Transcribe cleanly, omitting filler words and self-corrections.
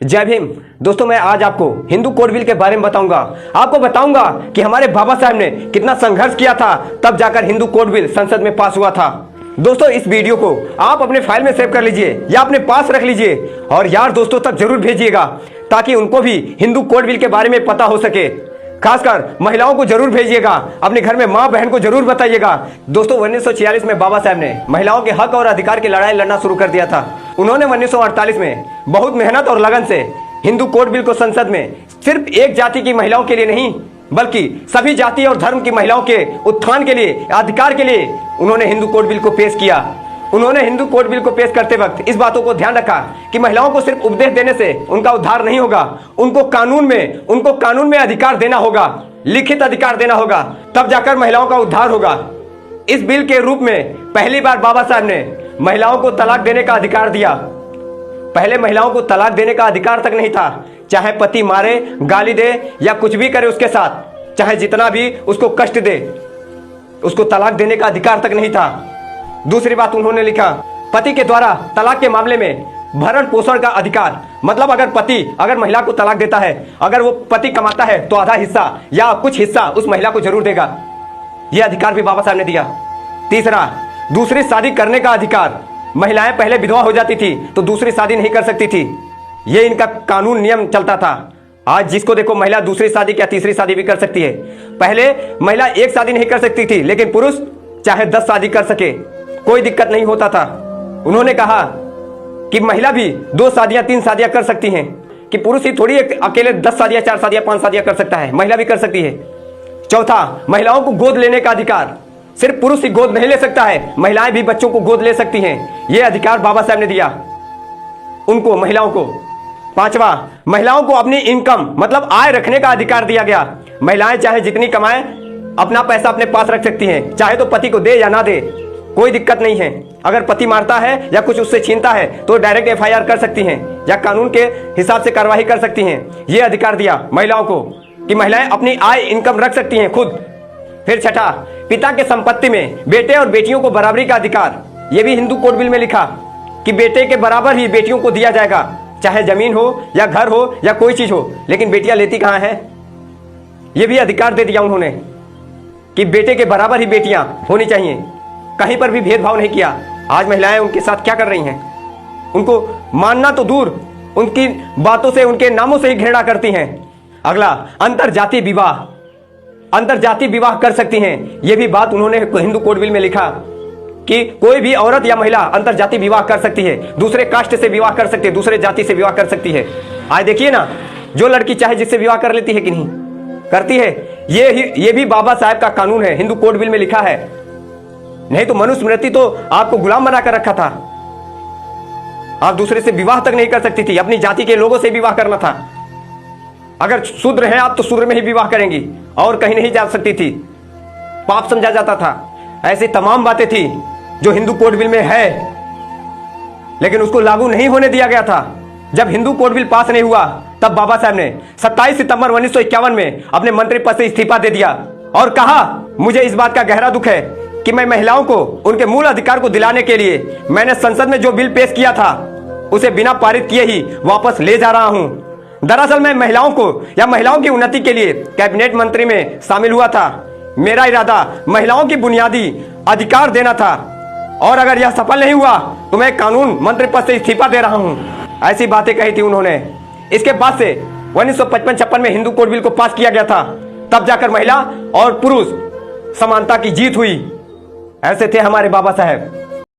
जय भीम। दोस्तों, मैं आज आपको हिंदू कोड बिल के बारे में बताऊंगा। आपको बताऊंगा कि हमारे बाबा साहब ने कितना संघर्ष किया था, तब जाकर हिंदू कोड बिल संसद में पास हुआ था। दोस्तों, इस वीडियो को आप अपने फाइल में सेव कर लीजिए या अपने पास रख लीजिए और यार दोस्तों तक जरूर भेजिएगा, ताकि उनको भी हिंदू कोड बिल के बारे में पता हो सके। खासकर महिलाओं को जरूर भेजिएगा, अपने घर में माँ बहन को जरूर बताइएगा। दोस्तों, 1946 में बाबा साहब ने महिलाओं के हक और अधिकार की लड़ाई लड़ना शुरू कर दिया था। उन्होंने 1948 में बहुत मेहनत और लगन से हिंदू कोड बिल को संसद में सिर्फ एक जाति की महिलाओं के लिए नहीं, बल्कि सभी जाति और धर्म की महिलाओं के उत्थान के लिए, अधिकार के लिए उन्होंने हिंदू कोड बिल को पेश किया। उन्होंने हिंदू कोड बिल को पेश करते वक्त इस बातों को ध्यान रखा कि महिलाओं को सिर्फ उपदेश देने से उनका उद्धार नहीं होगा, उनको कानून में अधिकार देना होगा, लिखित अधिकार देना होगा, तब जाकर महिलाओं का उद्धार होगा। इस बिल के रूप में पहली बार बाबा साहब ने महिलाओं को तलाक देने का अधिकार दिया। पहले महिलाओं को तलाक देने का अधिकार तक नहीं था, चाहे पति मारे, गाली दे या कुछ भी करे उसके साथ, चाहे जितना भी उसको कष्ट दे, उसको तलाक देने का अधिकार तक नहीं था। दूसरी बात उन्होंने लिखा, पति के द्वारा तलाक के मामले में भरण पोषण का अधिकार। मतलब अगर पति महिला को तलाक देता है, अगर वो पति कमाता है तो आधा हिस्सा या कुछ हिस्सा उस महिला को जरूर देगा। यह अधिकार भी बाबा साहब ने दिया। तीसरा, दूसरी शादी करने का अधिकार। महिलाएं पहले विधवा हो जाती थी तो दूसरी शादी नहीं कर सकती थी, ये इनका कानून नियम चलता था। आज जिसको देखो महिला दूसरी शादी क्या तीसरी शादी भी कर सकती है। पहले महिला एक शादी नहीं कर सकती थी, लेकिन पुरुष चाहे 10 शादी कर सके, कोई दिक्कत नहीं होता था। उन्होंने कहा कि महिला भी 2 शादियां 3 शादियां कर सकती हैं, कि पुरुष ही थोड़ी अकेले 10 शादियां 4 शादियां 5 शादियां कर सकता है, महिला भी कर सकती है। चौथा, महिलाओं को गोद लेने का अधिकार। सिर्फ पुरुष ही गोद नहीं ले सकता है, महिलाएं भी बच्चों को गोद ले सकती हैं। यह अधिकार बाबा साहब ने दिया उनको, महिलाओं को। पांचवा, महिलाओं को अपनी इनकम मतलब आय रखने का अधिकार दिया गया। महिलाएं चाहे जितनी कमाएं, अपना पैसा अपने पास रख सकती हैं, चाहे तो पति को दे या ना दे, कोई दिक्कत नहीं है। अगर पति मारता है या कुछ उससे छीनता है तो डायरेक्ट FIR कर सकती हैं या कानून के हिसाब से कार्रवाई कर सकती हैं। यह अधिकार दिया महिलाओं को कि महिलाएं अपनी आय इनकम रख सकती हैं खुद। फिर छठा, पिता के संपत्ति में बेटे और बेटियों को बराबरी का अधिकार। यह भी हिंदू कोड बिल में लिखा कि बेटे के बराबर ही बेटियों को दिया जाएगा, चाहे जमीन हो या घर हो या कोई चीज हो। लेकिन बेटियां लेती कहां है, यह भी अधिकार दे दिया उन्होंने कि बेटे के बराबर ही बेटियां होनी चाहिए। कहीं पर भी भेदभाव नहीं किया। आज महिलाएं उनके साथ क्या कर रही हैं, उनको मानना तो दूर, उनकी बातों से, उनके नामों से ही घृणा करती हैं। अगला, अंतरजातीय विवाह। अंतरजातीय विवाह कर सकती हैं, यह भी बात उन्होंने हिंदू कोड बिल में लिखा कि कोई भी औरत या महिला अंतरजातीय विवाह कर सकती है, दूसरे कास्ट से विवाह कर सकती है, दूसरे जाति से विवाह कर सकती है। आज देखिए ना, जो लड़की चाहे जिससे विवाह कर लेती है कि नहीं करती है। ये भी बाबा साहब का कानून है, हिंदू कोड बिल में लिखा है। नहीं तो मनुस्मृति तो आपको गुलाम बनाकर रखा था। आप दूसरे से विवाह तक नहीं कर सकती थी, अपनी जाति के लोगों से विवाह करना था। अगर शूद्र हैं आप तो शूद्र में ही विवाह करेंगी और कहीं नहीं जा सकती थी, पाप समझा जाता था। ऐसी तमाम बातें थी जो हिंदू कोड बिल में है, लेकिन उसको लागू नहीं होने दिया गया था। जब हिंदू कोड बिल पास नहीं हुआ तब बाबा साहब ने 27 सितंबर 1951 में अपने मंत्री पद से इस्तीफा दे दिया और कहा, मुझे इस बात का गहरा दुख है कि मैं महिलाओं को उनके मूल अधिकार को दिलाने के लिए मैंने संसद में जो बिल पेश किया था उसे बिना पारित किए ही वापस ले जा रहा हूं। दरअसल मैं महिलाओं को या महिलाओं की उन्नति के लिए कैबिनेट मंत्री में शामिल हुआ था। मेरा इरादा महिलाओं की बुनियादी अधिकार देना था और अगर यह सफल नहीं हुआ तो मैं कानून मंत्री पद से इस्तीफा दे रहा हूं। ऐसी बातें कही थी उन्होंने। इसके बाद से 1955-56 में हिंदू कोड बिल को पास किया गया था, तब जाकर महिला और पुरुष समानता की जीत हुई। ऐसे थे हमारे बाबा साहब।